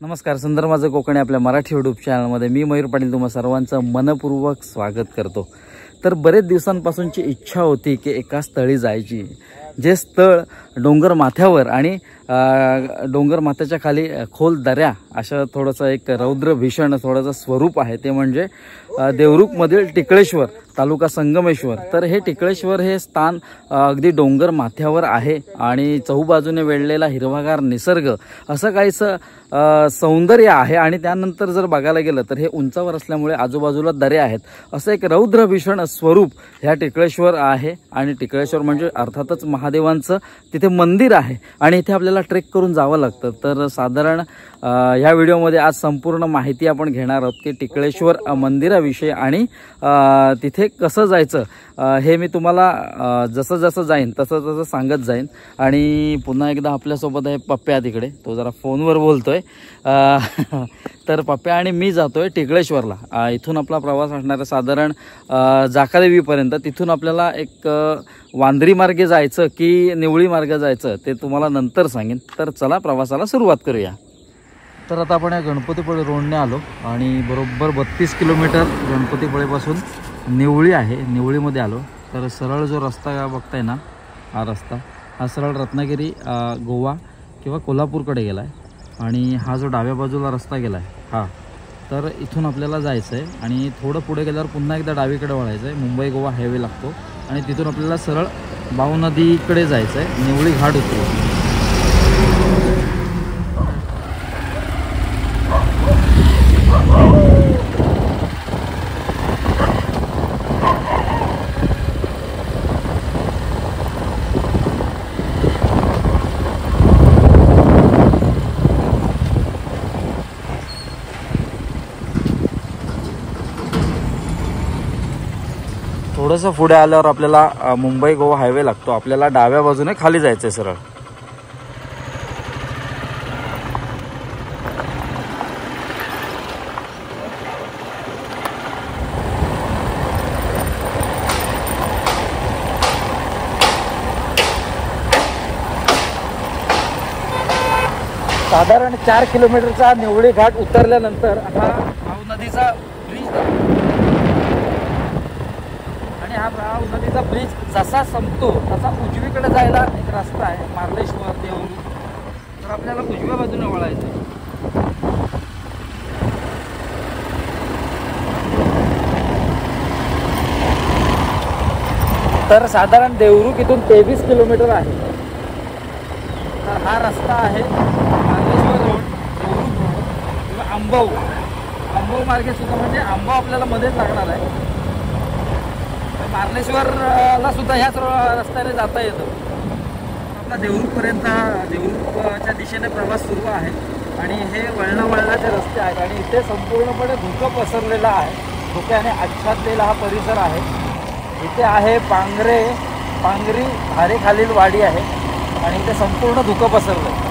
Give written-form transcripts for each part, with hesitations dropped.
नमस्कार, सुंदर माझं कोकणी आपल्या मराठी यूट्यूब चॅनलमध्ये मी मयूर पाटील तुम्हा सर्वांचं मनपूर्वक स्वागत करतो। तर बरेच दिवसांपासूनची इच्छा होती की एका स्थळी जायची, जे स्थळ डोंगर माथ्यावर आणि डोंगर माथ्याच्या खाली खोल दऱ्या अशा थोडंसं एक रौद्र भीषण थोडंसं स्वरूप आहे, ते म्हणजे देवरुखमधील टिकळेश्वर तालुका संगमेश्वर। तर हे टिकळेश्वर हे स्थान अगदी डोंगर माथ्यावर आहे आणि चहूबाजूने वेढलेला हिरवागार निसर्ग असं काहीसं सौंदर्य आहे। आणि त्यानंतर जर बघायला गेलं तर हे उंचावर असल्यामुळे आजूबाजूला दरे आहेत, असं एक रौद्र भीषण स्वरूप ह्या टिकळेश्वर आहे। आणि टिकळेश्वर म्हणजे अर्थातच महादेवांचं तिथे मंदिर आहे आणि इथे आपल्याला ट्रेक करून जावं लागतं। तर साधारण ह्या व्हिडिओमध्ये आज संपूर्ण माहिती आपण घेणार आहोत की टिकळेश्वर मंदिराविषयी आणि तिथे कसं जायचं हे मी तुम्हाला जसं जसं जाईन तसं तसं सांगत जाईन। आणि पुन्हा एकदा आपल्यासोबत आहे पप्प्या, तिकडे तो जरा फोनवर बोलतोय। तर पप्प्या आणि मी जातोय टिकळेश्वरला। इथून आपला प्रवास असणार आहे साधारण जाकादेवीपर्यंत। तिथून आपल्याला एक वांद्री मार्गे जायचं की निवळी मार्गे जायचं ते तुम्हाला नंतर सांगेन। तर चला प्रवासाला सुरुवात करूया। तर आता आपण या गणपतीपुळे रोडने आलो आणि बरोबर 32 किलोमीटर गणपतीपुळेपासून निवळी आहे, निवळीमध्ये आलो। तर सरळ जो रस्ता बघताय ना, हा रस्ता हा सरळ रत्नागिरी गोवा किंवा कोल्हापूरकडे गेला आहे। आणि हा जो डाव्या बाजूला रस्ता गेला आहे हा, तर इथून आपल्याला जायचं आहे आणि थोडं पुढे गेल्यावर पुन्हा एकदा डावीकडे वळायचं आहे, मुंबई गोवा हायवे लागतो आणि तिथून आपल्याला सरळ बाऊ नदीकडे जायचं आहे, निवळी घाट उतरू। थोडंसं पुढे आल्यावर आपल्याला मुंबई गोवा हायवे लागतो, आपल्याला डाव्या बाजूने खाली जायचं आहे सरळ। साधारण 4 किलोमीटरचा निवळी घाट उतरल्यानंतर हा भाऊ नदीचा ब्रिज आणि हा भाऊ नदीचा ब्रिज जसा संपतो तसा उजवीकडे जायला एक रस्ता आहे, मार्लेश्वर देवरुख। तर आपल्याला उजव्या बाजूने वळायचं आहे। तर साधारण देवरुख इथून 23 किलोमीटर आहे। तर हा रस्ता आहे मार्लेश्वर रोड, देवरुख रोड किंवा अंबाऊ मार्गे सुद्धा, म्हणजे अंबाऊ आपल्याला मध्येच लागणार आहे। मार्लेश्वरला सुद्धा ह्याच रस्त्याने जाता येतं। आपला देवरुखपर्यंत देवरुखच्या दिशेने प्रवास सुरू आहे आणि हे वळणाचे रस्ते आहेत आणि इथे संपूर्णपणे धुकं पसरलेलं आहे, धुक्याने आच्छादलेला हा परिसर आहे। इथे आहे पांगरी धारेखालील वाडी आहे आणि इथे संपूर्ण धुकं पसरलं आहे।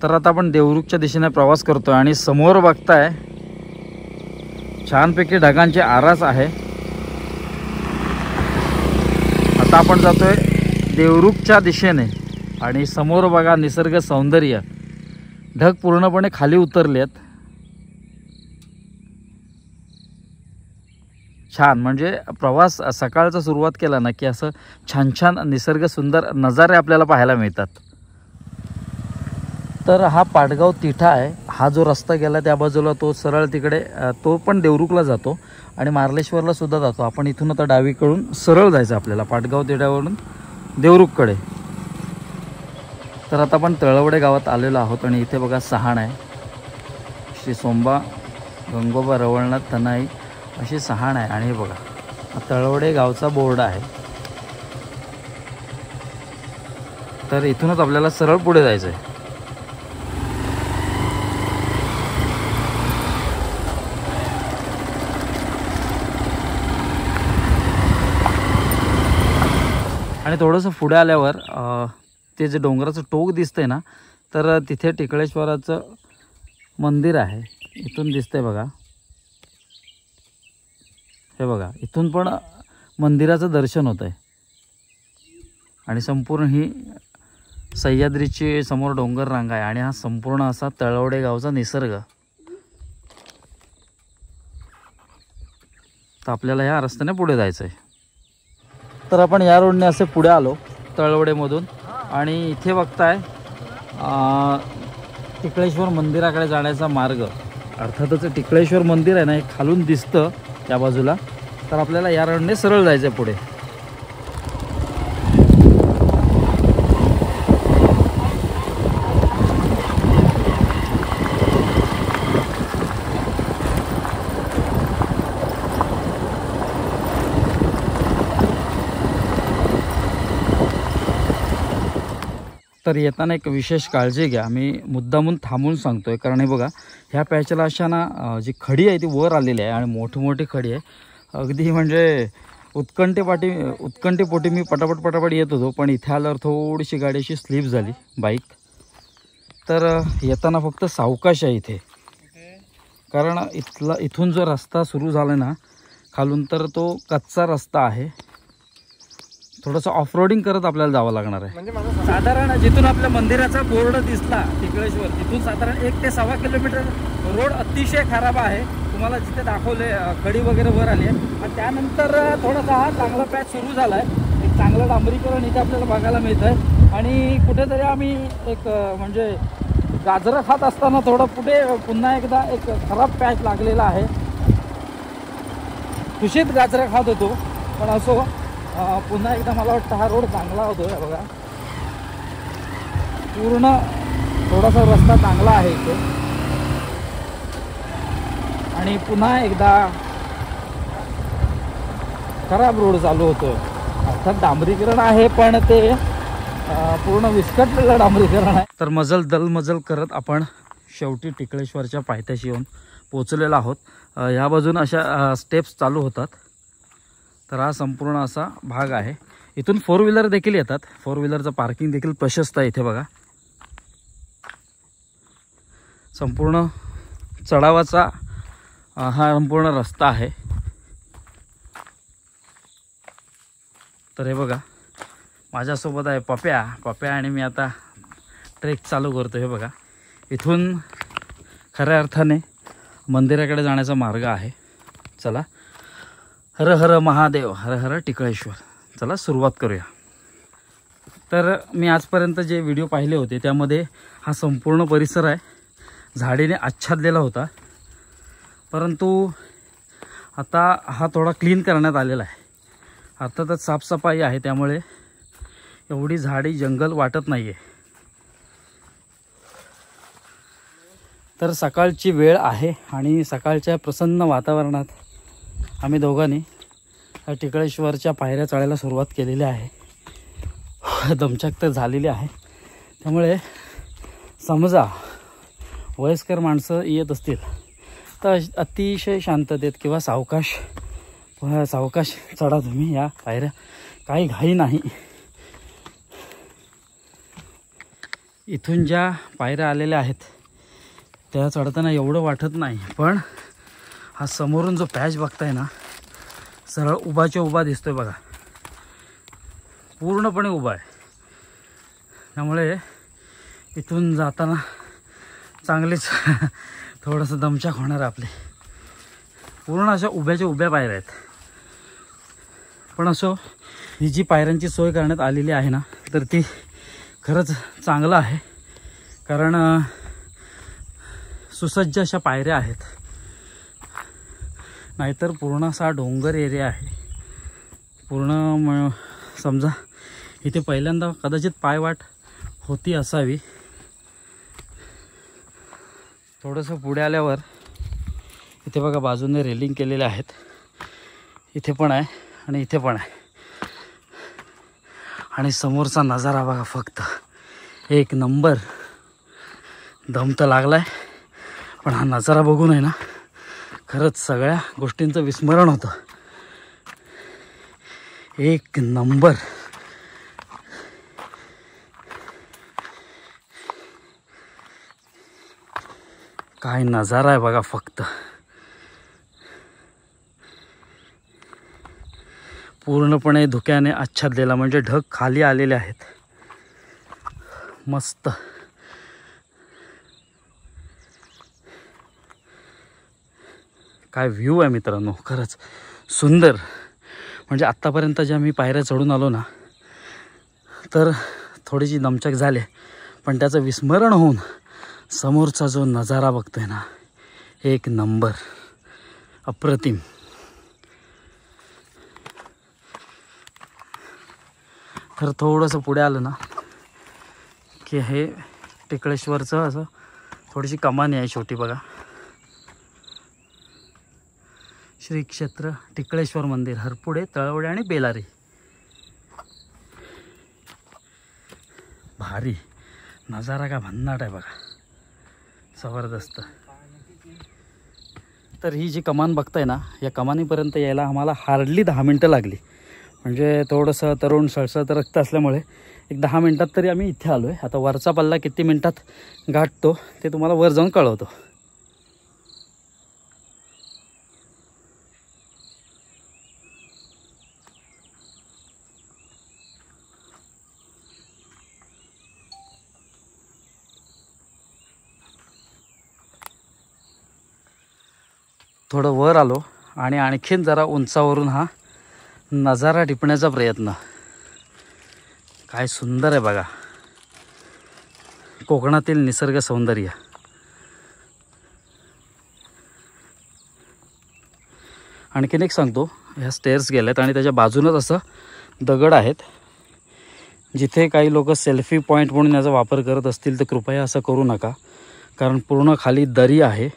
तर आता आपण देवरुखच्या दिशेने प्रवास करतोय आणि समोर बघताय छानपैकी ढगांची आरास आहे। आता आपण जातोय देवरुखच्या दिशेने आणि समोर बघा निसर्ग सौंदर्य, ढग पूर्णपणे खाली उतरलेत। छान, म्हणजे प्रवास सकाळचा सुरुवात केला ना की असं छान छान निसर्ग सुंदर नजारे आपल्याला पाहायला मिळतात। तर हा पाटगाव तिठा आहे, हा जो रस्ता गेला त्या बाजूला तो सरळ तिकडे तो पण देवरुखला जातो आणि मार्लेश्वरला सुद्धा जातो। आपण इथून आता डावीकडून सरळ जायचं आपल्याला पाटगाव तिठ्यावरून देवरुखकडे। तर आता आपण तळवडे गावात आलेलो आहोत आणि इथे बघा सहाण आहे, श्री सोंबा गंगोबा रवळनाथ तनाई अशी सहाण आहे। आणि हे बघा हा तळवडे गावचा बोर्ड आहे। तर इथूनच आपल्याला सरळ पुढे जायचं आहे। आणि थोडंसं पुढे आल्यावर ते जे डोंगराचं टोक दिसतंय ना, तर तिथे टिकळेश्वराचं मंदिर आहे, इथून दिसतंय बघा। हे बघा, इथून पण मंदिराचं दर्शन होत आहे आणि संपूर्ण ही सह्याद्रीची समोर डोंगर रांग आहे आणि हा संपूर्ण असा तळवडे गावचा निसर्ग. तर आपल्याला ह्या रस्त्याने पुढे जायचं आहे. तर आपण या रोडने असे पुढे आलो तळवडेमधून आणि इथे बघताय टिकळेश्वर मंदिराकडे जाण्याचा मार्ग. अर्थातच टिकळेश्वर मंदिर आहे ना, हे खालून दिसतं त्या बाजूला. तर आपल्याला या रोडने सरळ जायचं आहे पुढे. तर येताना एक विशेष काळजी घ्या. मी मुद्दामून थांबून सांगतोय कारण हे बघा, ह्या पॅचला अशा ना जी खडी आहे ती वर आलेली आहे आणि मोठी खडी आहे. अगदी म्हणजे उत्कंठेपोटी मी पटापट येत होतो, पण इथे आल्यावर थोडीशी गाडी अशी स्लिप झाली बाईक. तर येताना फक्त सावकाश आहे इथे, कारण इथून जो रस्ता सुरू झाला ना खालून, तर तो कच्चा रस्ता आहे. थोडंसं ऑफरोडिंग करत आपल्याला जावं लागणार आहे. साधारण जिथून आपल्या मंदिराचा बोर्ड दिसला टिकळेश्वर, तिथून साधारण 1 ते 1.25 किलोमीटर रोड अतिशय खराब आहे. तुम्हाला जिथे दाखवले खडी वगैरे वर आली आहे आणि त्यानंतर थोडासा हा चांगला पॅच सुरू झाला आहे. एक चांगलं डांबरीकरण इथे आपल्याला बघायला मिळतं आहे. आणि कुठेतरी आम्ही एक म्हणजे गाजरं खात असताना थोडं पुढे पुन्हा एकदा एक खराब पॅच लागलेला आहे. खुशीत गाजरं खात होतो, पण असो पुन्हा एकदा मला वाटतं हा रोड चांगला होतो. बघा, पूर्ण थोडासा रस्ता चांगला आहे इथे आणि पुन्हा एकदा खराब रोड चालू होतो. अर्थात डांबरीकरण आहे, पण ते पूर्ण विस्कटलेलं डांबरीकरण आहे. तर दलमजल करत आपण शेवटी टिकळेश्वरच्या पायथ्याशी येऊन पोचलेलो आहोत. ह्या बाजून अशा स्टेप्स चालू होतात. तर हा संपूर्ण असा भाग आहे. इथून 4 व्हीलर देखील येतात. 4 व्हीलरचं पार्किंग देखील प्रशस्त आहे इथे बघा. संपूर्ण चढावाचा हा संपूर्ण रस्ता आहे. तर हे बघा, माझ्यासोबत आहे पप्या आणि मी आता ट्रेक चालू करतो. हे बघा, इथून खऱ्या अर्थाने मंदिराकडे जाण्याचा मार्ग आहे. चला, हर हर महादेव, हर हर टिकळेश्वर. चला सुरुवात करूया. तर मी आजपर्यंत जे व्हिडिओ पाहिले होते त्यामध्ये हा संपूर्ण परिसर आहे झाडीने आच्छादलेला होता, परंतु आता हा थोडा क्लीन करण्यात आलेला आहे. अर्थातच साफसफाई आहे, त्यामुळे एवढी झाडी जंगल वाटत नाही आहे. तर सकाळची वेळ आहे आणि सकाळच्या प्रसन्न वातावरणात आम्ही दोघांनी टिकळेश्वरच्या पायऱ्या चढायला सुरुवात केलेली आहे. दमछाक तर झालेली आहे, त्यामुळे समजा वयस्कर माणसं येत असतील तर अतिशय शांततेत किंवा सावकाश चढा तुम्ही या पायऱ्या. काही घाई नाही. इथून ज्या पायऱ्या आलेल्या आहेत त्या चढताना एवढं वाटत नाही, पण हा समोरून जो पॅच बघताय ना, सरळ उभाच्या उभा दिसतोय बघा, पूर्णपणे उभा आहे. त्यामुळे इथून जाताना चांगलीच थोडंसं दमछाक होणार आपले. पूर्ण अशा उभ्या पायऱ्या आहेत. पण असो, ही जी पायऱ्यांची सोय करण्यात आलेली आहे ना, तर ती खरंच चांगलं आहे. कारण सुसज्ज अशा पायऱ्या आहेत. नाहीतर पूर्ण असा डोंगर एरिया आहे. पूर्ण समजा इथे पहिल्यांदा कदाचित पायवाट होती असावी. थोडंसं पुढे आल्यावर इथे बघा बाजूने रेलिंग केलेले आहेत. इथे पण आहे आणि इथे पण आहे. आणि समोरचा नजारा बघा, फक्त एक नंबर. दम तर लागलाय, पण हा नजारा बघून आहे ना, खरंच सगळ्या गोष्टींचं विस्मरण होतं. एक नंबर. काय नजारा आहे बघा फक्त. पूर्णपणे धुक्याने आच्छादलेला, म्हणजे ढग खाली आलेले आहेत. मस्त. काय व्ह्यू आहे मित्रांनो, खरंच सुंदर. म्हणजे आत्तापर्यंत ज्या मी पायऱ्या चढून आलो ना, तर थोडीशी दमछाक झाली, पण त्याचं विस्मरण होऊन समोरचा जो नजारा बघतोय ना, एक नंबर, अप्रतिम. तर थोडंसं पुढे आलं ना की हे टिकळेश्वरचं असं थोडीशी कमानी आहे छोटी बघा. श्री क्षेत्र टिकळेश्वर मंदिर, हरपुडे, तळवडे आणि बेलारी. भारी नजारा, का भन्नाट आहे बघा, जबरदस्त. तर ही जी कमान बघताय ना, या कमानीपर्यंत यायला आम्हाला हार्डली 10 मिनटं लागली. म्हणजे थोडंसं तरुण सळसळतं रक्त असल्यामुळे एक 10 मिनटात तरी आम्ही इथे आलो आहे. आता वरचा पल्ला किती मिनटात गाठतो ते तुम्हाला वर जाऊन कळवतो. थोडं वर आलो आणि आणखीन जरा उंचावरून हा नजारा टिपण्याचा प्रयत्न. काय सुंदर आहे बघा, कोकणातील निसर्ग सौंदर्य. आणखीन एक सांगतो, ह्या स्टेअर्स गेल्यात आणि त्याच्या बाजूनच असं दगड आहेत. जिथे काही लोक सेल्फी पॉईंट म्हणून याचा वापर करत असतील तर कृपया असं करू नका, कारण पूर्ण खाली दरी आहे.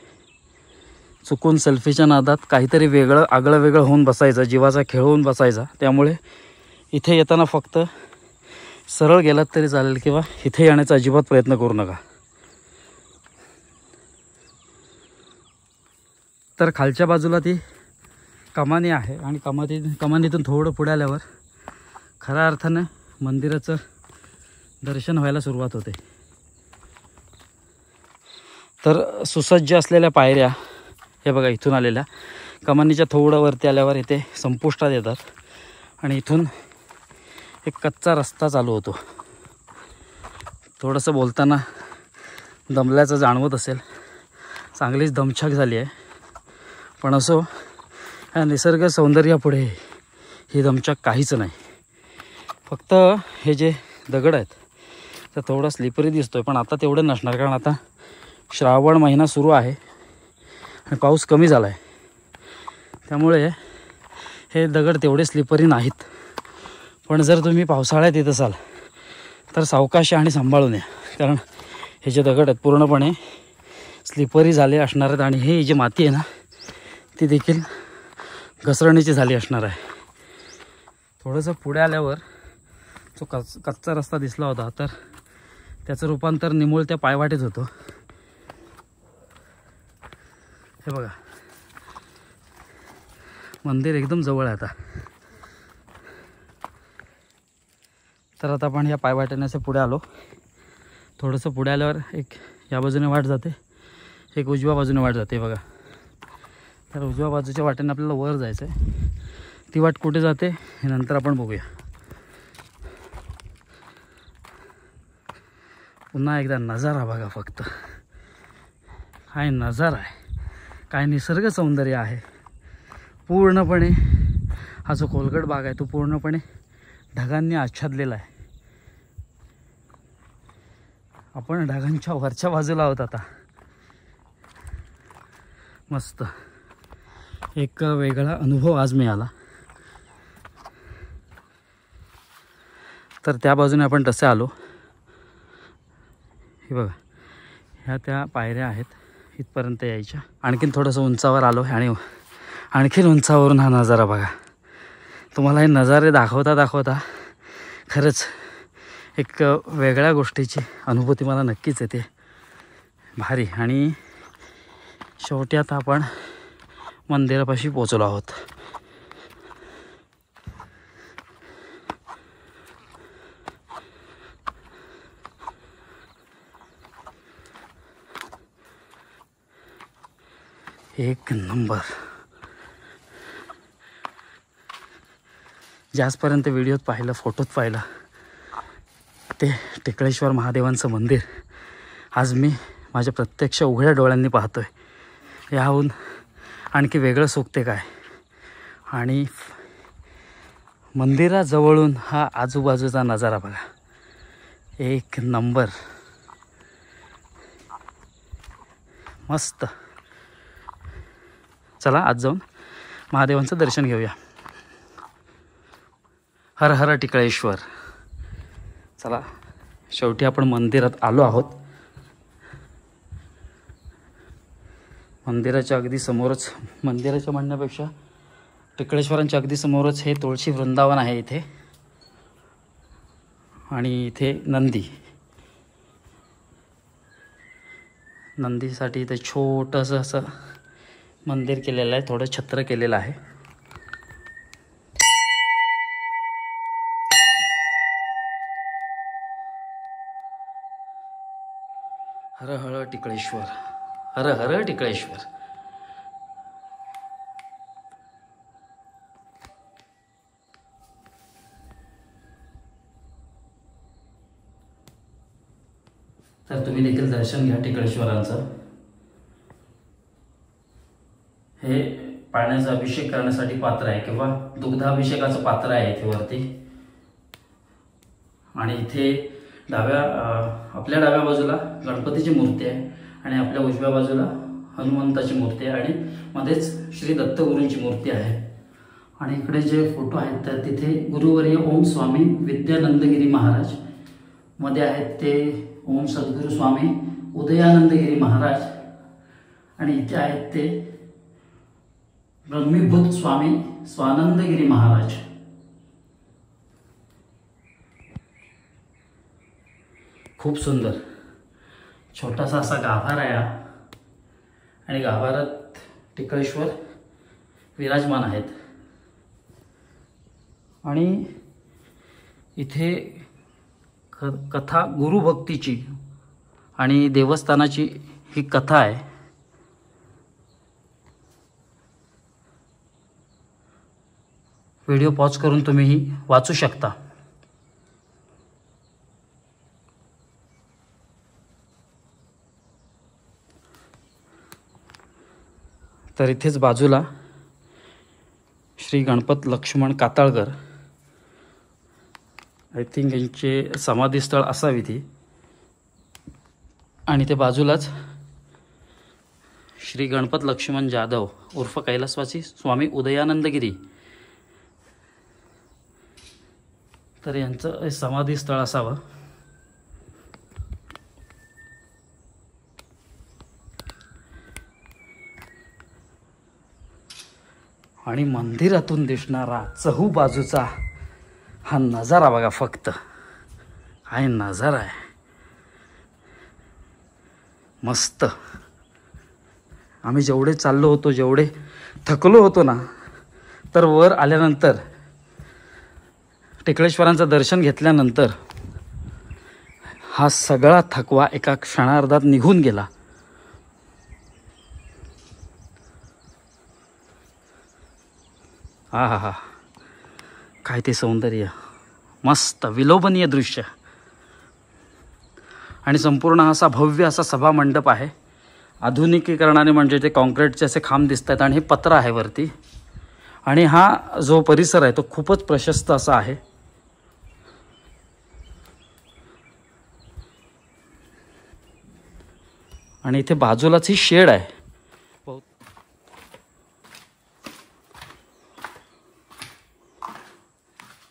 चुकून सेल्फीच्या नादात काहीतरी वेगळं आगळं वेगळं होऊन बसायचं, जीवाचा खेळ होऊन बसायचा. त्यामुळे इथे येताना फक्त सरळ गेलात तरी चालेल, किंवा इथे येण्याचा अजिबात प्रयत्न करू नका. तर खालच्या बाजूला ती कमानी आहे आणि कमानीतून थोडं पुढे आल्यावर खऱ्या अर्थानं मंदिराचं दर्शन व्हायला सुरुवात होते. तर सुसज्ज असलेल्या पायऱ्या हे बघा, इथून आलेल्या कमानीच्या थोडं वरती आल्यावर इथे संपुष्टात येतात आणि इथून एक कच्चा रस्ता चालू होतो. थोडंसं बोलताना दमल्याचं जाणवत असेल, चांगलीच दमछाक झाली आहे. पण असो, ह्या निसर्ग सौंदर्यापुढे ही दमछाक काहीच नाही. फक्त हे जे दगड आहेत तर थोडा स्लिपरी दिसतोय, पण आता तेवढं नसणार, कारण आता श्रावण महिना सुरू आहे आणि पाऊस कमी झाला आहे. त्यामुळे हे दगड तेवढे स्लिपरी नाहीत. पण जर तुम्ही पावसाळ्यात येत असाल तर सावकाश आणि सांभाळून या, कारण हे जे दगड आहेत पूर्णपणे स्लिपरी झाले असणार आहेत आणि हे जी माती आहे ना ती देखील घसरणीची झाली असणार आहे. थोडंसं पुढे आल्यावर जो कच्चा रस्ता दिसला होता, तर त्याचं रूपांतर निमुळत्या पायवाटेत होतं. हे बघा, मंदिर एकदम जवळ आहे आता. तर आता आपण या पायवाटेने असं पुढे आलो. थोडंसं पुढे आल्यावर एक या बाजूने वाट जाते, एक उजव्या बाजूने वाट जाते बघा. तर उजव्या बाजूच्या वाटेने आपल्याला वर जायचं आहे. ती वाट कुठे जाते हे नंतर आपण बघूया. पुन्हा एकदा नजारा बघा, फक्त काय नजारा आहे, काय निसर्ग सौंदर्य आहे. पूर्णपणे हा जो खोलगट भाग आहे तो पूर्णपणे ढगांनी आच्छादलेला आहे. आपण ढगांच्या वरच्या बाजूला आहोत आता. मस्त एक वेगळा अनुभव आज मिळाला. तर त्या बाजूने आपण तसे आलो. हे बघा, ह्या त्या पायऱ्या आहेत, इथपर्यंत यायच्या. आणखीन थोडंसं उंचावर आलो आणि आणखीन उंचावरून हा नजारा बघा. तुम्हाला हे नजारे दाखवता दाखवता खरंच एक वेगळ्या गोष्टीची अनुभूती मला नक्कीच येते. भारी. आणि शेवटी आता आपण मंदिरापाशी पोचलो आहोत. एक नंबर. जे आजपर्यंत व्हिडिओत पाहिलं, फोटोत पाहिलं, ते टिकळेश्वर महादेवांचं मंदिर आज मी माझ्या प्रत्यक्ष उघड्या डोळ्यांनी पाहतोय. याहून आणखी वेगळं सुखते काय. आणि मंदिराजवळून हा आजूबाजूचा नजारा बघा, एक नंबर, मस्त. चला आज जाऊन महादेवांचं दर्शन घेऊया. हर हर टिकळेश्वर. चला, शेवटी आपण मंदिरात आलो आहोत. मंदिराच्या अगदी समोरच, मंदिराच्या म्हणण्यापेक्षा टिकळेश्वरांच्या अगदी समोरच हे तुळशी वृंदावन आहे इथे. आणि इथे नंदीसाठी इथे छोटंसं असं मंदिर केलेलं आहे, थोडं छत्र केलेलं आहे. हर हर टिकळेश्वर, हर हर टिकळेश्वर. तर तुम्ही देखील दर्शन घ्या टिकळेश्वरांचं. हे पाण्याचा अभिषेक करण्यासाठी पात्र आहे किंवा दुग्धाभिषेकाचं पात्र आहे इथे वरती. आणि इथे आपल्या डाव्या बाजूला गणपतीची मूर्ती आहे आणि आपल्या उजव्या बाजूला हनुमंताची मूर्ती आहे आणि मध्येच श्री दत्तगुरूंची मूर्ती आहे. आणि इकडे जे फोटो आहेत तर तिथे गुरुवर्य ओम स्वामी विद्यानंदगिरी महाराज, मध्ये आहेत ते ओम सद्गुरू स्वामी उदयानंदगिरी महाराज, आणि इथे आहेत ते ब्रह्मीभूत स्वामी स्वानंदगिरी महाराज. खूप सुंदर छोटासा असा गाभारा आहे आणि गाभारात टिकळेश्वर विराजमान आहेत. आणि इथे कथा गुरुभक्तीची आणि देवस्थानाची ही कथा आहे. व्हिडिओ पॉज करून तुम्ही ही वाचू शकता. तर इथेच बाजूला श्री गणपत लक्ष्मण काताळकर, आय थिंक यांचे समाधीस्थळ असावी ती. आणि ते बाजूलाच श्री गणपत लक्ष्मण जाधव उर्फ कैलासवासी स्वामी उदयानंदगिरी, तर यांचं समाधीस्थळ असावं. आणि मंदिरातून दिसणारा चहूबाजूचा हा नजारा बघा, फक्त काय नजारा आहे, मस्त. आम्ही जेवढे चाललो होतो, जेवढे थकलो होतो ना, तर वर आल्यानंतर टिकळेश्वरांचं दर्शन घेतल्यानंतर हा सगळा थकवा एका क्षणार्धात निघून गेला. हा हा हा, काय ते सौंदर्य, मस्त विलोभनीय दृश्य. आणि संपूर्ण असा भव्य असा सभा मंडप आहे. आधुनिकीकरणाने म्हणजे ते कॉन्क्रीटचे असे खांब दिसत आहेत आणि हे पत्र आहे वरती. आणि हा जो परिसर आहे तो खूपच प्रशस्त असा आहे. आणि इथे बाजूलाच ही शेड आहे.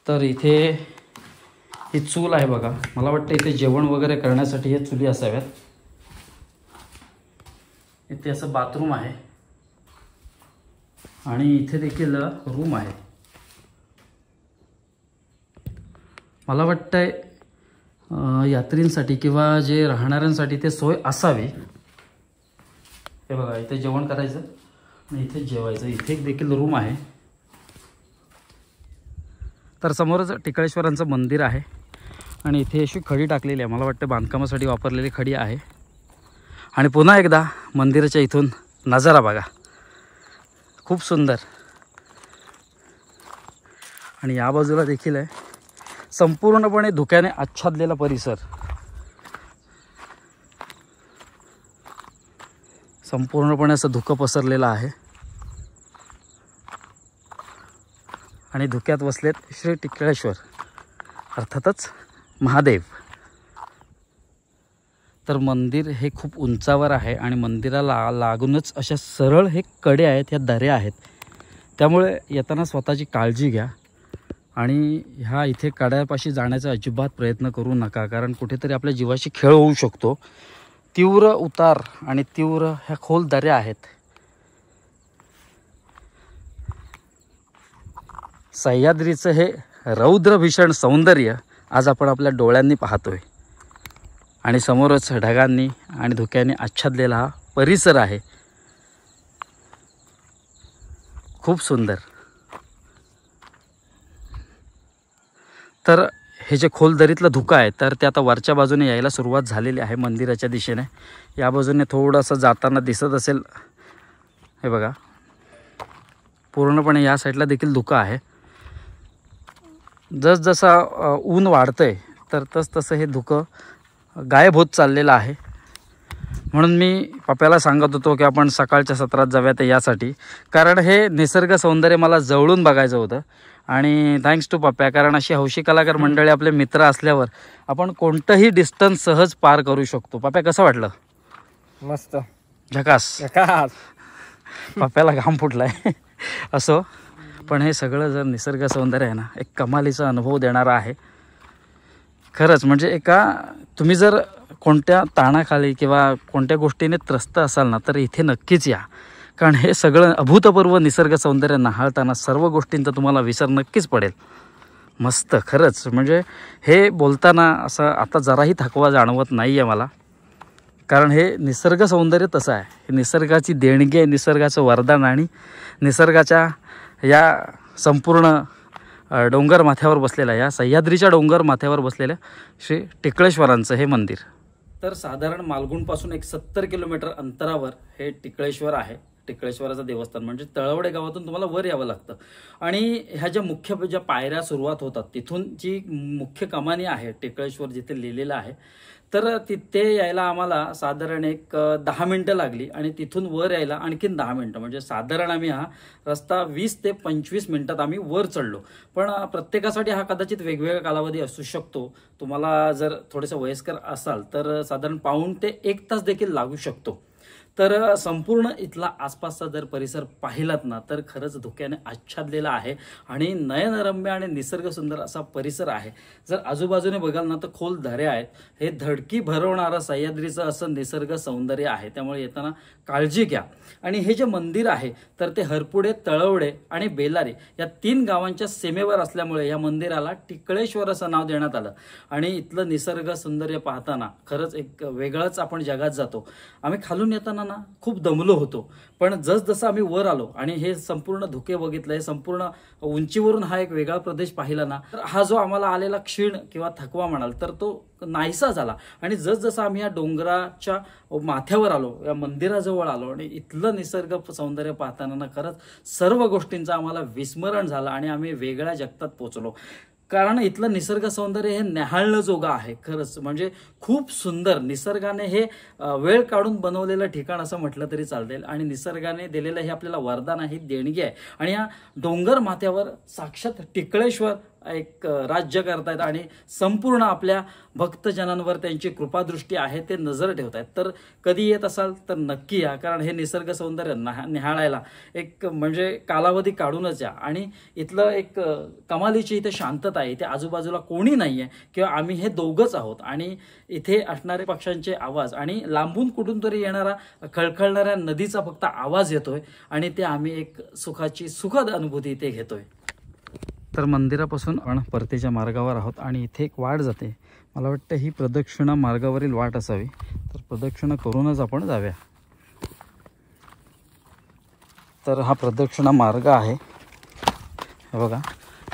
तर इथे ही चूल आहे बघा. मला वाटतं इथे जेवण वगैरे करण्यासाठी हे चुली असाव्यात. इथे असं बाथरूम आहे आणि इथे देखील रूम आहे. मला वाटतंय यात्रींसाठी किंवा जे राहणाऱ्यांसाठी ते सोय असावी. हे बघा, इथे जेवण करायचं आणि इथे जेवायचं. इथे देखील रूम आहे. तर समोरच टिकळेश्वरांचं मंदिर आहे आणि इथे अशी खडी टाकलेली आहे. मला वाटतं बांधकामासाठी वापरलेली खडी आहे. आणि पुन्हा एकदा मंदिराच्या इथून नजारा बघा, खूप सुंदर. आणि या बाजूला देखील आहे संपूर्णपणे धुक्याने आच्छादलेला परिसर. संपूर्णपणे असं धुकं पसरलेलं आहे आणि धुक्यात बसलेत श्री टिकळेश्वर अर्थातच महादेव. तर मंदिर हे खूप उंचावर आहे आणि मंदिराला लागूनच अशा सरळ हे कडे आहेत, ह्या दऱ्या आहेत. त्यामुळे येताना स्वतःची काळजी घ्या आणि ह्या इथे कड्यापाशी जाण्याचा अजिबात प्रयत्न करू नका, कारण कुठेतरी आपल्या जीवाशी खेळ होऊ शकतो. तीव्र उतार आणि तीव्र ह्या खोल दऱ्या आहेत. सह्याद्रीचं हे रौद्र भीषण सौंदर्य आज आपण आपल्या डोळ्यांनी पाहतोय आणि समोरच ढगांनी आणि धुक्याने आच्छादलेला हा परिसर आहे. खूप सुंदर. तर हे जे खोल दरीतलं धुकं आहे तर ते आता वरच्या बाजूने यायला सुरुवात झालेली आहे मंदिराच्या दिशेने. या बाजूने थोडंसं जाताना दिसत असेल, हे बघा पूर्णपणे या साईडला देखील धुकं आहे. जसजसं ऊन वाढतंय तर तसतसं हे धुकं गायब होत चाललेलं आहे. म्हणून मी पप्याला सांगत होतो की आपण सकाळच्या सत्रात जाऊयात यासाठी, कारण हे निसर्ग सौंदर्य मला जवळून बघायचं होतं. आणि थँक्स टू पप्या, कारण अशी हौशी कलाकार मंडळी आपले मित्र असल्यावर आपण कोणतंही डिस्टन्स सहज पार करू शकतो. पप्या कसं वाटलं? मस्त, झकास. पप्याला घाम फुटलाय. असो, पण हे सगळं जर निसर्ग सौंदर्य आहे ना, एक कमालीचा अनुभव देणारा आहे खरंच. म्हणजे तुम्ही जर कोणत्या ताणाखाली किंवा कोणत्या गोष्टीने त्रस्त असाल ना, तर इथे नक्कीच या, कारण हे सगळं अभूतपूर्व निसर्ग सौंदर्य न्याहाळताना सर्व गोष्टींचा तुम्हाला विसर नक्कीच पडेल. मस्त खरंच. म्हणजे हे बोलताना असं आता जराही थकवा जाणवत नाही आहे मला, कारण हे निसर्ग सौंदर्य तसं आहे. हे निसर्गाची देणगी आहे, निसर्गाचं वरदान आणि निसर्गाच्या या संपूर्ण डोंगर माथ्यावर बसलेलं, या सह्याद्रीच्या डोंगर माथ्यावर बसलेल्या श्री टिकळेश्वरांचं हे मंदिर. तर साधारण मालगुणपासून एक 70 किलोमीटर अंतरावर हे टिकळेश्वर आहे. टिकळेश्वराचं देवस्थान म्हणजे तळवडे गावातून तुम्हाला वर यावं लागतं. आणि ह्या ज्या मुख्य ज्या पायऱ्या सुरुवात होतात तिथून जी मुख्य कमानी आहे टिकळेश्वर जिथे लिहिलेलं आहे, तर तिथे यायला आम्हाला साधारण एक 10 मिनटं लागली आणि तिथून वर यायला आणखीन 10 मिनटं. म्हणजे साधारण आम्ही हा रस्ता 20 ते 25 मिनटात आम्ही वर चढलो. पण प्रत्येकासाठी हा कदाचित वेगवेगळा कालावधी असू शकतो. तुम्हाला जर थोडेसे वयस्कर असाल तर साधारण पाऊण ते 1 तास देखील लागू शकतो. तर संपूर्ण इथला आसपासचा जर परिसर पाहिलात ना, तर खरंच धुक्याने आच्छादलेला आहे आणि नयनरम्य आणि निसर्ग सुंदर असा परिसर आहे. जर आजूबाजूने बघाल ना, तर खोल दऱ्या आहेत. हे धडकी भरवणारं सह्याद्रीचं असं निसर्ग सौंदर्य आहे. त्यामुळे येताना काळजी घ्या. आणि हे जे मंदिर आहे तर ते हरपुडे, तळवडे आणि बेलारी या 3 गावांच्या सीमेवर असल्यामुळे या मंदिराला टिकळेश्वर असं नाव देण्यात आलं. आणि इथलं निसर्ग सौंदर्य पाहताना खरंच एक वेगळंच आपण जगात जातो. आम्ही खालून येताना ना खूप दमलो होतो, पण जसजसं आम्ही वर आलो आणि हे संपूर्ण धुके बघितलं, हे संपूर्ण उंचीवरून हा एक वेगळा प्रदेश पाहिला ना, तर हा जो आम्हाला आलेला क्षीण किंवा थकवा म्हणाल तर तो नाहीसा झाला. आणि जसजसं आम्ही या डोंगराच्या माथ्यावर आलो, या मंदिराजवळ आलो आणि इथलं निसर्ग सौंदर्य पाहताना ना खरंच सर्व गोष्टींचं आम्हाला विस्मरण झालं आणि आम्ही वेगळ्या जगतात पोचलो. कारण इथलं निसर्ग सौंदर्य हे न्याहाळणं जोगं आहे खरंच. म्हणजे खूप सुंदर निसर्गाने हे वेळ काढून बनवलेलं ठिकाण असं म्हटलं तरी चालतील. आणि निसर्गाने दिलेलं हे आपल्याला वरदान आहे, देणगी आहे. आणि या डोंगर माथ्यावर साक्षात टिकळेश्वर एक राज्य करतायत आणि संपूर्ण आपल्या भक्तजनांवर त्यांची कृपादृष्टी आहे, ते नजर ठेवतायत. तर कधी येत असाल तर नक्की या, कारण हे निसर्ग सौंदर्य निहाळायला एक म्हणजे कालावधी काढूनच या. आणि इथलं एक कमालीची इथे शांतता आहे. इथे आजूबाजूला कोणी नाही आहे किंवा आम्ही हे दोघंच आहोत. आणि इथे असणारे पक्ष्यांचे आवाज आणि लांबून कुठून तरी येणारा खळखळणाऱ्या नदीचा फक्त आवाज येतोय आणि ते आम्ही एक सुखद अनुभूती इथे घेतोय. तर मंदिरापासून आपण परतीच्या मार्गावर आहोत आणि इथे एक वाट जाते. मला वाटतं ही प्रदक्षिणा मार्गावरील वाट असावी, तर प्रदक्षिणा करूनच आपण जाऊया. तर हा प्रदक्षिणा मार्ग आहे. हे बघा,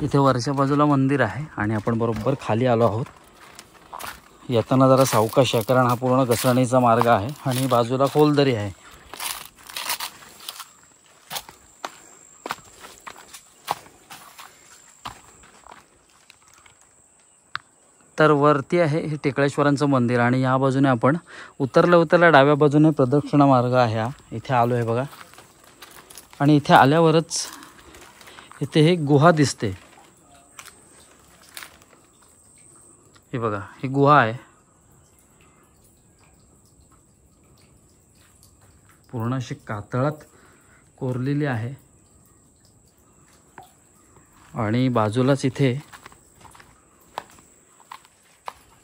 इथे वरच्या बाजूला मंदिर आहे आणि आपण बरोबर खाली आलो आहोत. येताना जरा सावकाश आहे, कारण हा पूर्ण घसरणीचा मार्ग आहे आणि बाजूला खोलदरी आहे. तर वरती आहे हे टेकळेश्वरांचं मंदिर आणि या बाजूने आपण उतरल्या डाव्या बाजूने प्रदक्षिणा मार्ग आहे हा. इथे आलो आहे बघा. आणि इथे आल्यावरच इथे हे गुहा दिसते. हे बघा, ही गुहा आहे. पूर्ण अशी कातळात कोरलेली आहे आणि बाजूलाच इथे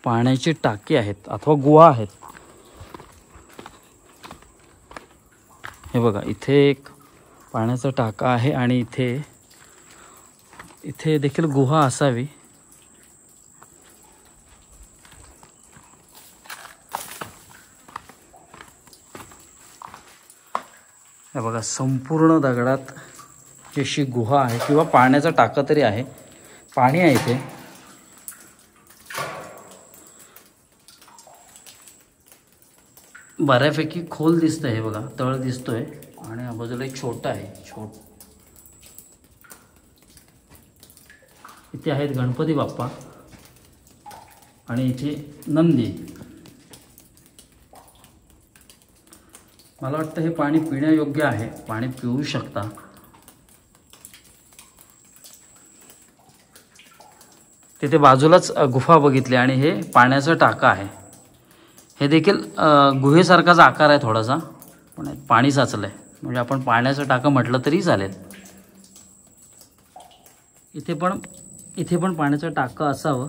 पाण्याची टाकी आहेत अथवा गुहा आहेत. हे बघा, इथे एक पाण्याचा टाका आहे आणि इथे देखील गुहा असावी. हे बघा, संपूर्ण दगडात अशी गुहा आहे किंवा पाण्याचा टाका तरी आहे. पाणी आहे इथे. बऱ्यापैकी खोल दिसतंय. हे बघा, तळ दिसतोय आणि बाजूला एक छोटा आहे. इथे आहेत गणपती बाप्पा आणि इथे नंदी. मला वाटतं हे पाणी पिण्यायोग्य आहे. पाणी पिऊ शकता. तिथे बाजूलाच गुफा बघितली आणि हे पाण्याचा टाका आहे. हे देखील गुहेसारखाच आकार आहे थोडासा, पण पाणी साचलं आहे म्हणजे आपण पाण्याचा टाका म्हटलं तरी चालेल. इथे पण पाण्याचा टाका असावं.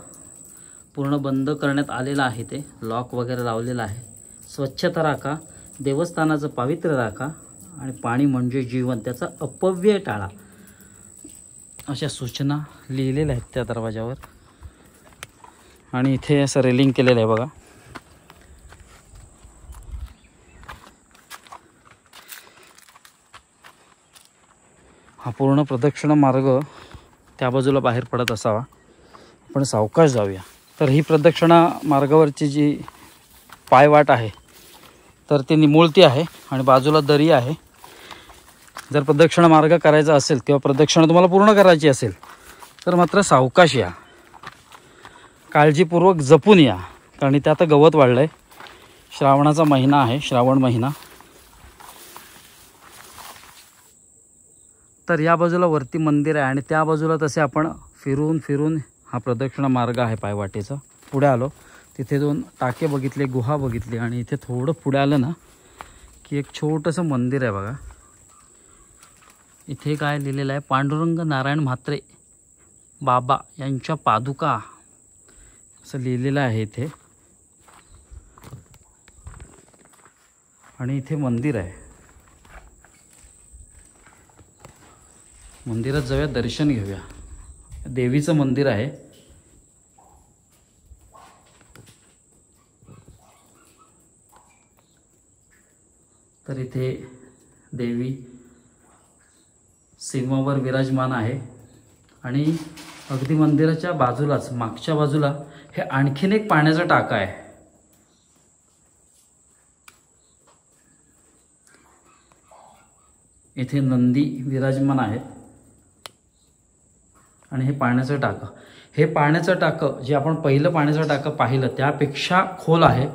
पूर्ण बंद करण्यात आलेलं आहे. ते लॉक वगैरे लावलेलं आहे. स्वच्छता राखा, देवस्थानाचं पावित्र्य राखा आणि पाणी म्हणजे जीवन, त्याचा अपव्यय टाळा, अशा सूचना लिहिलेल्या आहेत त्या दरवाजावर. आणि इथे असं रेलिंग केलेलं आहे बघा. हा पूर्ण प्रदक्षिणा मार्ग त्या बाजूला बाहेर पडत असावा. आपण सावकाश जाऊया. तर ही प्रदक्षिणा मार्गावरची जी पायवाट आहे तर ती निमुळती आहे आणि बाजूला दरी आहे. जर प्रदक्षिणा मार्ग करायचा असेल किंवा प्रदक्षिणा तुम्हाला पूर्ण करायची असेल तर मात्र सावकाश या, काळजीपूर्वक जपून या. कारण इथे आता गवत वाढलं आहे. श्रावणाचा महिना आहे, श्रावण महिना. तर या बाजूला वरती मंदिर आहे आणि त्या बाजूला तसे आपण फिरून हा प्रदक्षिणा मार्ग आहे पायवाटेचा. पुढे आलो, तिथे 2 टाके बघितले, गुहा बघितली आणि इथे थोडं पुढे आलं ना की एक छोटंसं मंदिर आहे बघा. इथे काय लिहिलेलं आहे, पांडुरंग नारायण म्हात्रे बाबा यांच्या पादुका असं लिहिलेलं आहे इथे. आणि इथे मंदिर आहे. मंदिरात जाऊया, दर्शन घेऊया. देवीचं मंदिर आहे. तर इथे देवी सिंहावर विराजमान आहे आणि अगदी मंदिराच्या बाजूलाच मागच्या बाजूला हे आणखीन एक पाण्याचा टाका आहे. इथे नंदी विराजमान आहेत आणि हे पाण्याचं टाकं. हे पाण्याचं टाकं जे आपण पहिलं पाण्याचं टाकं पाहिलं त्यापेक्षा खोल आहे.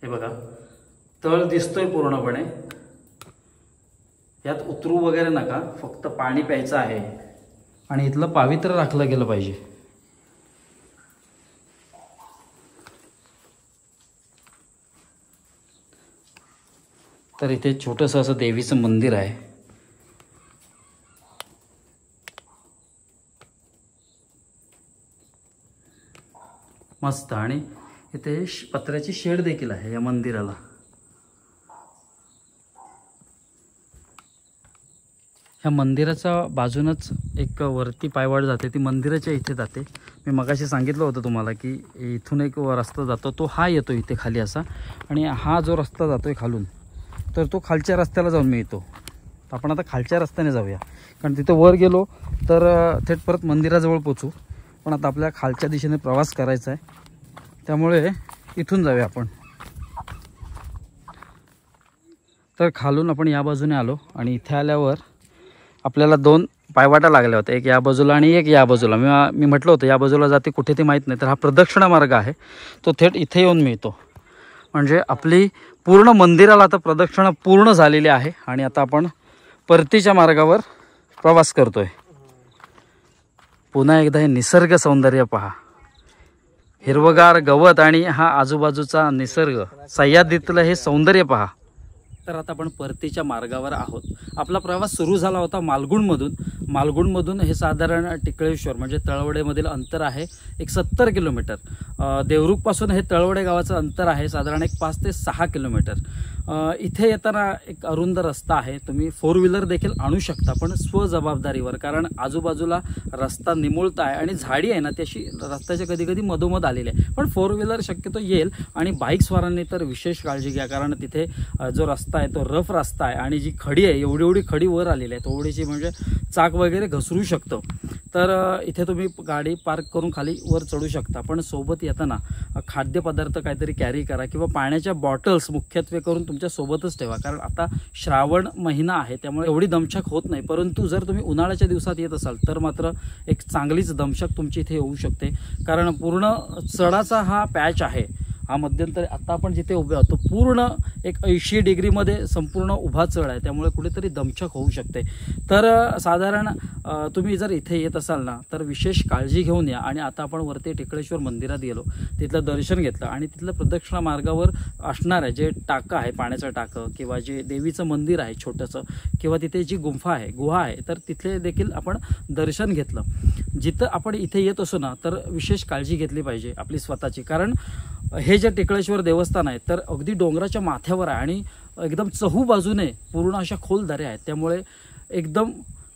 हे बघा, तळ दिसतोय पूर्णपणे. यात उतरू वगैरे नका, फक्त पाणी प्यायचं आहे आणि इथलं पावित्र्य राखलं गेलं पाहिजे. तर इथे छोटंसं असं देवीचं मंदिर आहे. मस्त. आणि इथे पत्र्याची शेड देखील आहे या मंदिराला. ह्या मंदिराच्या बाजूनच एक वरती पायवाट जाते, ती मंदिराच्या इथे जाते. मी मगाशी सांगितलं होतं तुम्हाला की इथून एक रस्ता जातो, तो हा येतो इथे खाली असा, आणि हा जो रस्ता जातोय खालून तर तो खालच्या रस्त्याला जाऊन मिळतो. आपण आता खालच्या रस्त्याने जाऊया, कारण तिथे वर गेलो तर थेट परत मंदिराजवळ पोचू. पण आता आपल्याला खालच्या दिशेने प्रवास करायचा आहे, त्यामुळे इथून जाऊया आपण. तर खालून आपण या बाजूने आलो आणि इथे आल्यावर आपल्याला 2 पायवाटा लागल्या होत्या, एक या बाजूला आणि एक या बाजूला. मी म्हटलं होतं या बाजूला जाते कुठे ते माहीत नाही, तर हा प्रदक्षिणा मार्ग आहे तो थेट इथे येऊन मिळतो. म्हणजे आपली पूर्ण मंदिराला आता प्रदक्षिणा पूर्ण झालेली आहे आणि आता आपण परतीच्या मार्गावर प्रवास करतोय. पुन्हा एकदा हे निसर्ग सौंदर्य पहा, हिरवगार गवत आणि हा आजूबाजूचा निसर्ग, सह्याद्रीतलं हे सौंदर्य पहा. तर आता आपण परतीच्या मार्गावर आहोत. आपला प्रवास सुरू झाला होता मालगुणमधून हे साधारण टिकळेश्वर म्हणजे तळवडेमधील अंतर आहे एक 70 किलोमीटर. देवरुखपासून हे तळवडे गावाचं अंतर आहे साधारण एक 5 ते 6 किलोमीटर. इथे येताना एक अरुंद रस्ता आहे, तुम्ही 4 व्हीलर देखील आणू शकता पण स्वजबाबदारीवर, कारण आजूबाजूला रस्ता निमुळत आहे आणि झाडी आहे ना त्याशी रस्त्याच्या कधी कधी मधोमध आलेली आहे. पण 4 व्हीलर शक्यतो येईल आणि बाईक स्वारांनी तर विशेष काळजी घ्या, कारण तिथे जो रस्ता आहे तो रफ रस्ता आहे आणि जी खडी आहे एवढी खडी वर आलेली आहे, थोडीशी म्हणजे चाक वगैरे घसरू शकतं. तर इथे तुम्ही गाडी पार्क करून खाली वर चढू शकता. पण सोबत येताना खाद्यपदार्थ काहीतरी कॅरी करा किंवा पाण्याच्या बॉटल्स मुख्यत्वे करून तुमच्या सोबतच ठेवा, कारण आता श्रावण महिना आहे त्यामुळे एवढी दमछाक होत नाही. परंतु जर तुम्ही उन्हाळ्याच्या दिवसात येत असाल तर मात्र एक चांगलीच दमछाक तुमची इथे होऊ शकते, कारण पूर्ण चढाचा हा पॅच आहे. हा मध्यंतरी आता आपण जिथे उभे आहोत पूर्ण एक 80 डिग्रीमध्ये संपूर्ण उभा चढ आहे, त्यामुळे कुठेतरी दमछाक होऊ शकते. तर साधारण तुम्ही जर इथे येत असाल ना तर विशेष काळजी घेऊन या. आणि आता आपण वरती टिकळेश्वर मंदिरात गेलो, तिथलं दर्शन घेतलं आणि तिथलं प्रदक्षिणा मार्गावर असणार आहे जे टाकं आहे, पाण्याचं टाकं किंवा जे देवीचं मंदिर आहे छोटंसं किंवा तिथे जी गुहा आहे तर तिथले देखील आपण दर्शन घेतलं. जिथं आपण इथे येत असो ना तर विशेष काळजी घेतली पाहिजे आपली स्वतःची, कारण हे जे टिकळेश्वर देवस्थान आहे तर अगदी डोंगराच्या माथ्यावर आहे आणि एकदम चहू बाजूने पूर्ण अशा खोल दऱ्या आहेत, त्यामुळे एकदम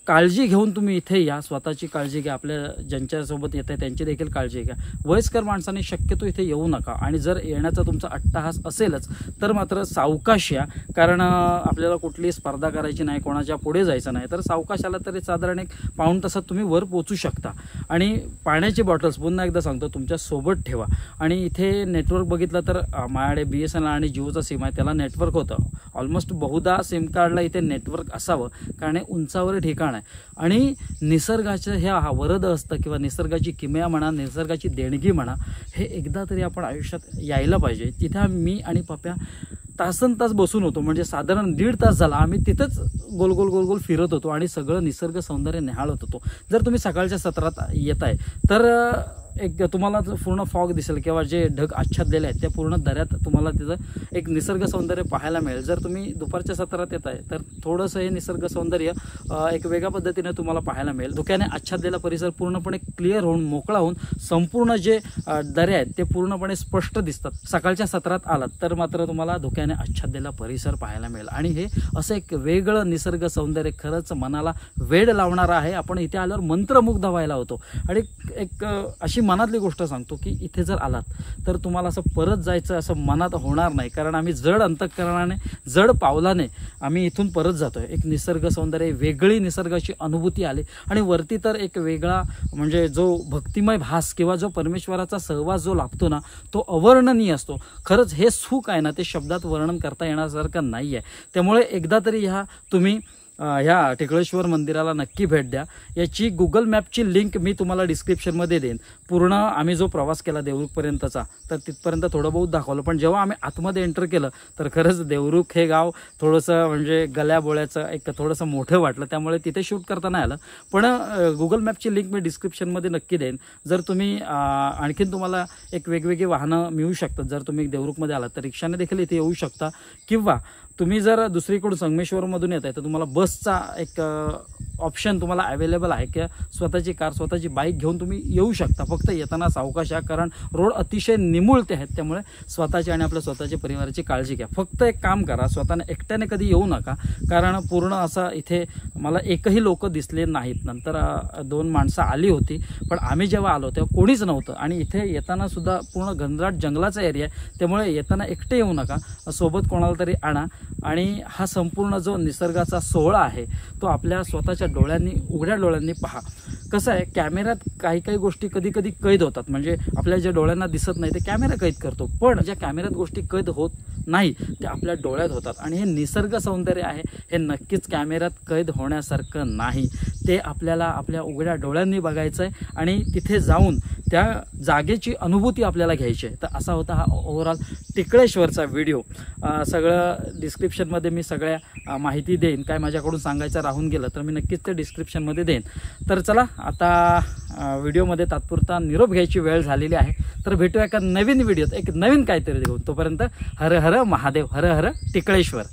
काळजी घेऊन तुम्ही इथे या. स्वतःची काळजी घ्या, आपल्या ज्यांच्यासोबत येत आहे त्यांची देखील काळजी घ्या. वयस्कर माणसांनी शक्यतो इथे येऊ नका आणि जर येण्याचा तुमचा अट्टहास असेलच तर मात्र सावकाश या, कारण आपल्याला कुठलीही स्पर्धा करायची नाही, कोणाच्या पुढे जायचं नाही. तर सावकाश आला तरी साधारण एक पाऊण तासात तुम्ही वर पोचू शकता. आणि पाण्याची बॉटल्स पुन्हा एकदा सांगतो तुमच्या सोबत ठेवा. आणि इथे नेटवर्क बघितलं तर माझ्याकडे BSNL आणि जिओचा सिम आहे, त्याला नेटवर्क होतं. ऑलमोस्ट बहुधा सिम कार्डला इथे नेटवर्क असावं, कारण उंचावर ठिकाण आणि निसर्गाचं हे वरद असतं किंवा निसर्गाची किमया म्हणा, निसर्गाची देणगी म्हणा, हे एकदा तरी आपण आयुष्यात यायला पाहिजे. तिथे मी आणि पप्या तासनतास बसून होतो, म्हणजे साधारण 1.5 तास झाला आम्ही तिथंच गोल गोल फिरत होतो आणि सगळं निसर्ग सौंदर्य निहाळत होतो. जर तुम्ही सकाळच्या सत्रात येत आहे तर एक तुम्हाला पूर्ण फॉग दिसेल किंवा जे ढग आच्छादलेले आहेत त्या पूर्ण दऱ्यात तुम्हाला तिथं एक निसर्ग सौंदर्य पाहायला मिळेल. जर तुम्ही दुपारच्या सत्रात येत आहे तर थोडंसं हे निसर्ग सौंदर्य एक वेगळ्या पद्धतीने तुम्हाला पाहायला मिळेल. धुक्याने आच्छादलेला परिसर पूर्णपणे क्लिअर होऊन मोकळा होऊन संपूर्ण जे दऱ्या आहेत ते पूर्णपणे स्पष्ट दिसतात. सकाळच्या सत्रात आलात तर मात्र तुम्हाला धुक्याने आच्छादलेला परिसर पाहायला मिळेल आणि हे असं एक वेगळं निसर्ग सौंदर्य खरंच मनाला वेड लावणार आहे. आपण इथे आल्यावर मंत्रमुग्ध व्हायला होतो. आणि एक अशी मनातली गोष्ट सांगतो की इथे जर आलात तर तुम्हाला असं परत जायचं असं मनात होणार नाही, कारण आम्ही जड अंतःकरणाने जड पावलाने आम्ही इथून परत जातोय. एक निसर्ग सौंदर्य, वेगळी निसर्गाची अनुभूती आली आणि वरती तर एक वेगळा म्हणजे जो भक्तिमय भास किंवा जो परमेश्वराचा सहवास जो लाभतो ना तो अवर्णनीय असतो. खरंच हे सुख आहे ना ते शब्दात वर्णन करता येण्यासारखं नाही आहे. त्यामुळे एकदा तरी तुम्ही ह्या टिकळेश्वर मंदिराला नक्की भेट द्या. याची गुगल मॅपची लिंक मी तुम्हाला डिस्क्रिप्शनमध्ये देईन. पूर्ण आम्ही जो प्रवास केला देवरुखपर्यंतचा तर तिथपर्यंत थोडं बहुत दाखवलं, पण जेव्हा आम्ही आतमध्ये एंटर केलं तर खरंच देवरुख हे गाव थोडंसं म्हणजे गल्याबोळ्याचं एक थोडंसं मोठं वाटलं, त्यामुळे तिथे शूट करता नाही आलं. पण गुगल मॅपची लिंक मी डिस्क्रिप्शनमध्ये नक्की देईन. जर तुम्ही आणखीन तुम्हाला एक वेगवेगळी वाहनं मिळू शकतात. जर तुम्ही देवरुखमध्ये आलात तर रिक्षाने देखील इथे येऊ शकता, किंवा तुम्ही जर दुसरीकडून संगमेश्वरमधून येत आहे तर तुम्हाला बसचा एक ऑप्शन तुम्हाला अवेलेबल आहे, किंवा स्वतःची कार स्वतःची बाईक घेऊन तुम्ही येऊ शकता. फक्त येताना सावकाश या, कारण रोड अतिशय निमुळते आहेत, त्यामुळे स्वतःची आणि आपल्या स्वतःच्या परिवाराची काळजी घ्या. फक्त एक काम करा, स्वतःने एकट्याने कधी येऊ नका, कारण पूर्ण असं इथे मला एकही लोक दिसले नाहीत. नंतर 2 माणसं आली होती, पण आम्ही जेव्हा आलो तेव्हा कोणीच नव्हतं. आणि इथे येताना सुद्धा पूर्ण घनदाट जंगलाचा एरिया आहे, त्यामुळे येताना एकटे येऊ नका, सोबत कोणाला तरी आणा. आणि हा संपूर्ण जो निसर्गाचा सोहळा आहे तो आपल्या स्वतःच्या डोळ्यांनी, उघड्या डोळ्यांनी पहा. कसं आहे, कॅमेऱ्यात काही काही गोष्टी कधी कधी कैद होतात, म्हणजे आपल्या ज्या डोळ्यांना दिसत नाही ते कॅमेरा कैद करतो, पण ज्या कॅमेऱ्यात गोष्टी कैद होत नाही ते आपल्या डोळ्यात होतात. आणि हे निसर्ग सौंदर्य आहे, हे नक्कीच कॅमेऱ्यात कैद होण्यासारखं नाही. ते आपल्याला आपल्या उघड्या डोळ्यांनी बघायचं आहे आणि तिथे जाऊन त्या जागेची अनुभूती आपल्याला घ्यायची आहे. तर असा होता हा ओव्हरऑल टिकळेश्वरचा व्हिडिओ. सगळं डिस्क्रिप्शनमध्ये मी सगळ्या माहिती देईन. काय माझ्याकडून सांगायचं राहून गेलं तर मी नक्कीच ते डिस्क्रिप्शनमध्ये देईन. तर चला आता व्हिडिओमध्ये तात्पुरता निरोप घ्यायची वेळ झालेली आहे. तर भेटूया एका नवीन व्हिडिओत एक नवीन काहीतरी घेऊन. तोपर्यंत हर हर महादेव, हर हर टिकळेश्वर.